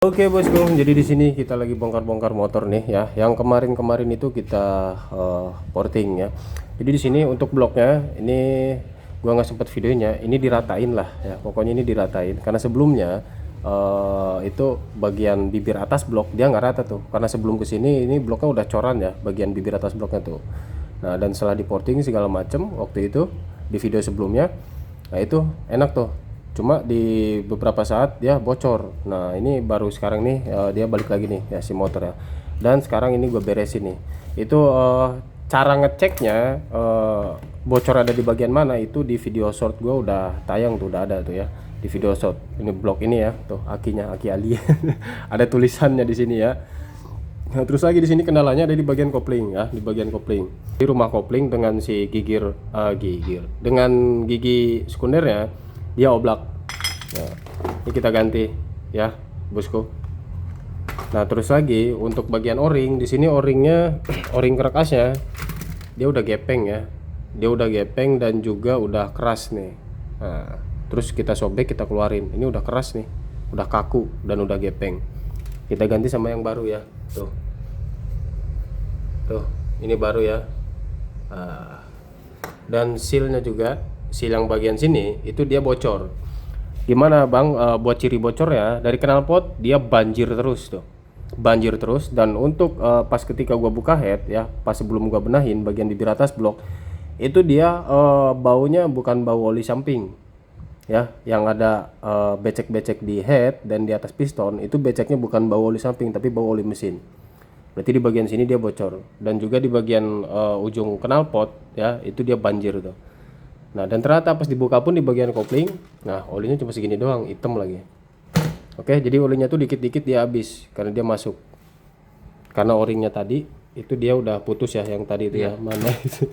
Oke bosku, jadi di sini kita lagi bongkar-bongkar motor nih ya. Yang kemarin-kemarin itu kita porting ya. Jadi di sini untuk bloknya ini gua nggak sempet videonya. Ini diratain lah ya. Pokoknya ini diratain karena sebelumnya itu bagian bibir atas blok dia nggak rata tuh. Karena sebelum kesini ini bloknya udah coran ya, bagian bibir atas bloknya tuh. Nah dan setelah di porting segala macem waktu itu di video sebelumnya, nah itu enak tuh. Cuma di beberapa saat dia bocor. Nah ini baru sekarang nih dia balik lagi nih ya si motor ya. Dan sekarang ini gue beresin nih. Itu cara ngeceknya bocor ada di bagian mana itu di video short gue udah tayang tuh, udah ada tuh ya di video short. Ini blok ini ya tuh akinya, aki ali. Ada tulisannya di sini ya. Nah, terus lagi di sini kendalanya ada di bagian kopling ya, di bagian kopling. Di rumah kopling dengan si dengan gigi sekundernya dia oblak. Nah, ini kita ganti ya, bosku. Nah, terus lagi untuk bagian o-ring, di sini o-ringnya, o-ring kerekasnya dia udah gepeng ya. Dia udah gepeng dan juga udah keras nih. Nah, terus kita sobek, kita keluarin. Ini udah keras nih, udah kaku dan udah gepeng. Kita ganti sama yang baru ya. Tuh, ini baru ya. Nah, dan sealnya juga, seal yang bagian sini itu dia bocor. Gimana bang, buat ciri bocor ya dari knalpot dia banjir terus tuh, banjir terus. Dan untuk pas ketika gua buka head ya, pas sebelum gua benahin bagian bibir atas blok itu dia baunya bukan bau oli samping ya, yang ada becek-becek di head dan di atas piston itu beceknya bukan bau oli samping tapi bau oli mesin. Berarti di bagian sini dia bocor dan juga di bagian ujung knalpot ya itu dia banjir tuh. Nah dan ternyata pas dibuka pun di bagian kopling, nah olinya cuma segini doang, hitam lagi. Oke, jadi olinya tuh dikit-dikit dia habis karena dia masuk. Karena o-ringnya tadi itu dia udah putus ya, yang tadi itu ya, mana itu?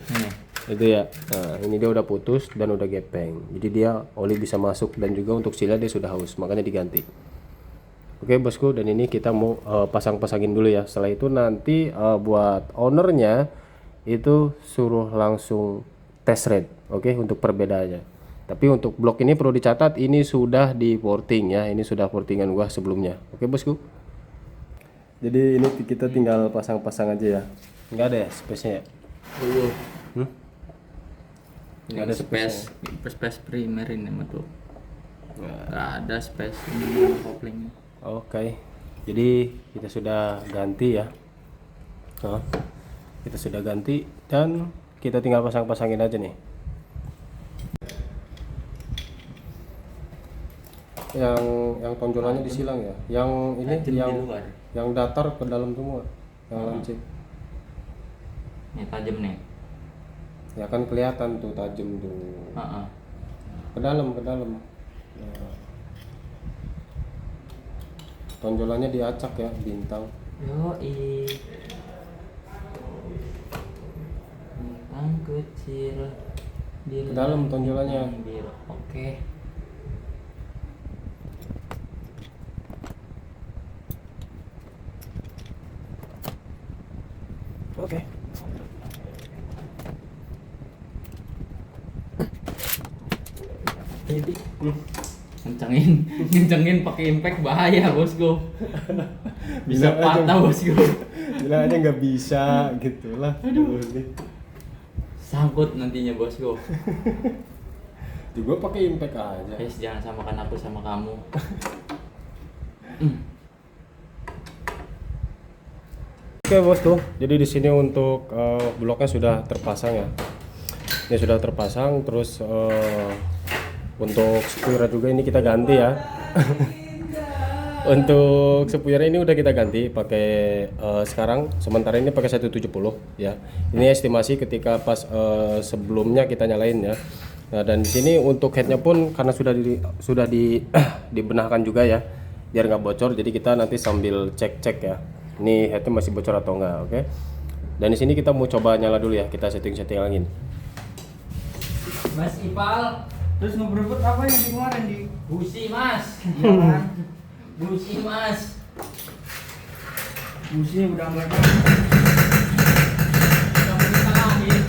Itu ya. Nah ini dia udah putus dan udah gepeng. Jadi dia oli bisa masuk dan juga untuk sealnya dia sudah haus, makanya diganti. Oke bosku, dan ini kita mau pasang-pasangin dulu ya. Setelah itu nanti buat ownernya itu suruh langsung test ride, oke, untuk perbedaannya. Tapi untuk blok ini perlu dicatat ini sudah di porting ya, ini sudah portingan gua sebelumnya. Oke bosku. Jadi ini kita tinggal pasang-pasang aja ya. Nggak ada ya space-nya ya? Nggak ada space primer ini mah tuh. Nggak ada space ini koplingnya. Oke. Jadi kita sudah ganti ya. Nah, kita sudah ganti dan kita tinggal pasang-pasangin aja nih. Yang tonjolannya disilang ya. Yang ini yang datar ke dalam semua. Yang lancip. Ini tajam nih. Ya kan kelihatan tuh tajam tuh. Ke dalam. Nah. Tonjolannya diacak ya, bintang. Yoi. Bintang kecil di dalam tonjolannya. Biru. Oke. Oke. Jadi ngencengin pakai impact bahaya bosku. Bisa patah bosku. Bilang aja nggak bisa gitu lah. Aduh. Sangkut nantinya bosku. Gue pakai impact aja. Guys, jangan samakan aku sama kamu. Oke bosku, jadi di sini untuk bloknya sudah terpasang ya. Ini sudah terpasang, terus untuk spoiler juga ini kita ganti ya. Untuk spoiler ini udah kita ganti pakai sekarang sementara ini pakai 170 ya. Ini estimasi ketika pas sebelumnya kita nyalain ya. Nah dan di sini untuk headnya pun karena sudah dibenahkan juga ya, biar nggak bocor. Jadi kita nanti sambil cek ya. Ini headnya masih bocor atau enggak, oke? Dan di sini kita mau coba nyala dulu ya, kita setting angin. Mas Ipal, Terus ngeberebut apa yang di kemarin di busi mas. iya kan? Busi mas. Businya udah enggak ada. Sampai disalahin.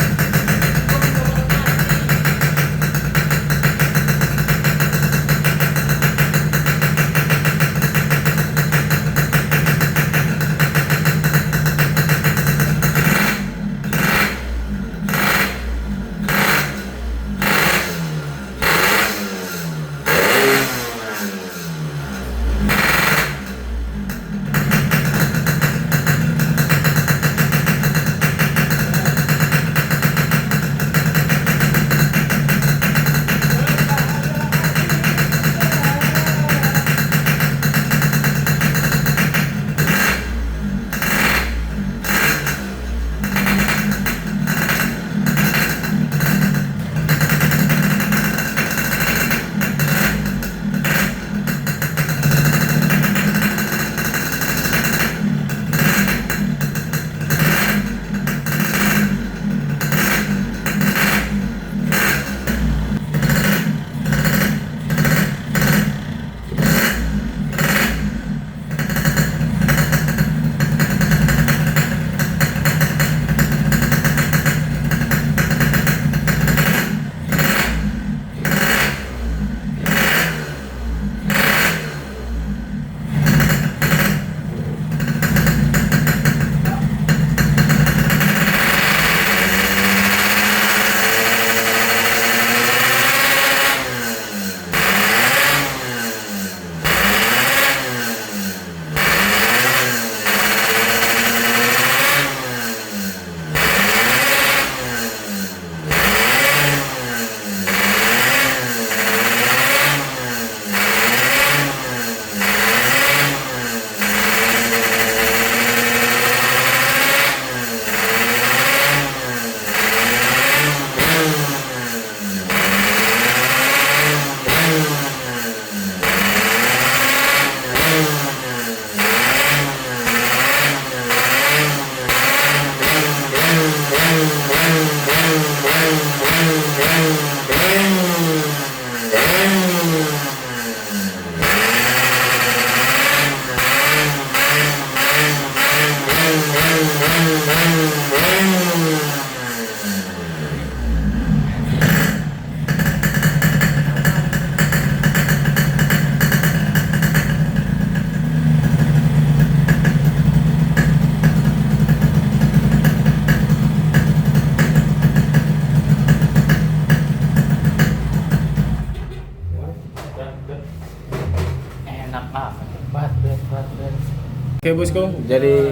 Oke bosku, jadi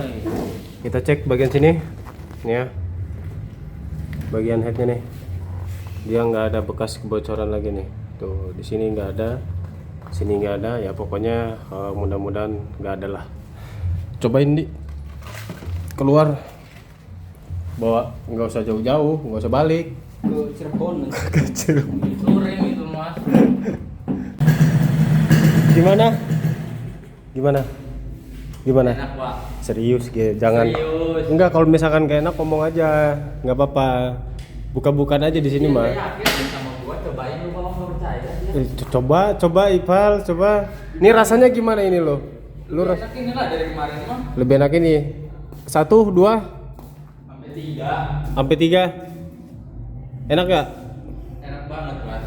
kita cek bagian sini, nih ya, bagian headnya nih, dia nggak ada bekas kebocoran lagi nih. Tuh di sini nggak ada, sini nggak ada, ya pokoknya mudah-mudahan nggak ada lah. Cobain di keluar, bawa, nggak usah jauh-jauh, nggak usah balik. Ke Cirebon. Kecil. Touring itu mas. Gimana? Gimana? Gimana? Enak pak. Serius gitu, jangan. Serius. Enggak, kalau misalkan gak enak ngomong aja, nggak apa-apa. Buka-bukan aja di sini mah. Yakin sama gua, cobain lu kalau nggak percaya. Coba Ipal, coba. Ini rasanya gimana ini lo? Lu Enak ini lah dari kemarin mah. lebih enak ini. 1, 2, Sampai 3. sampai 3. Enak gak? Enak banget mas.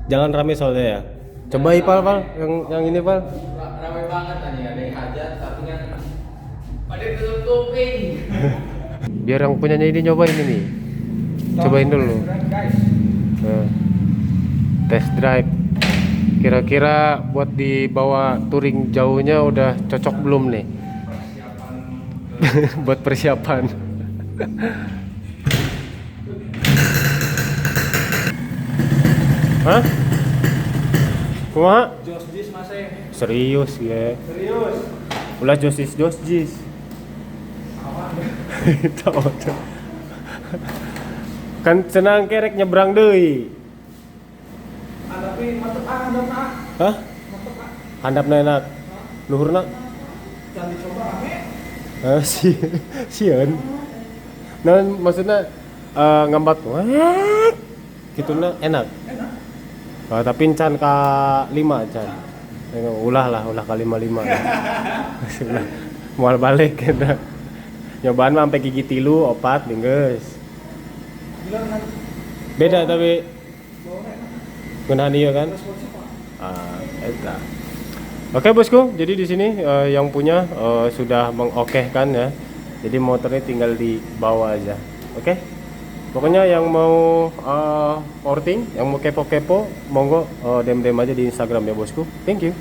Jangan rame soalnya ya. Coba Ipal, Pal, yang ini Pal. Ramai banget tadi ada yang hajat tapi kan pada tutupin. Biar yang punyanya ini nyobain ini. Cobain dulu. Guys. Nah, test drive. Kira-kira buat dibawa touring jauhnya udah cocok belum nih? Buat persiapan. Hah? Kumaha? Jos Jis masih. Serius ya. Serius. Ulah josis jis. Tahu tuh. Kan senang kerek nyebrang deui. Tapi mantep handapna. Hah? Mantep Handapna enak. Luhurna? Jangan dicoba rame. Sieun. Nah, maksudnya ngambat wah gituna enak. Enak. Tapi can ka 5 can. Ulah ka 5. Moal balik kita. Nyobaan mah sampai gigi 3, 4 geus. Gila kan. Beda tapi Bawahnya enak. ngeunaan ieu kan. Responsif pak. Eta. Oke bosku, jadi di sini yang punya sudah mengokehkan ya. Jadi motornya tinggal dibawa aja. Oke. Pokoknya yang mau porting, yang mau kepo-kepo, monggo DM aja di Instagram ya bosku. Thank you.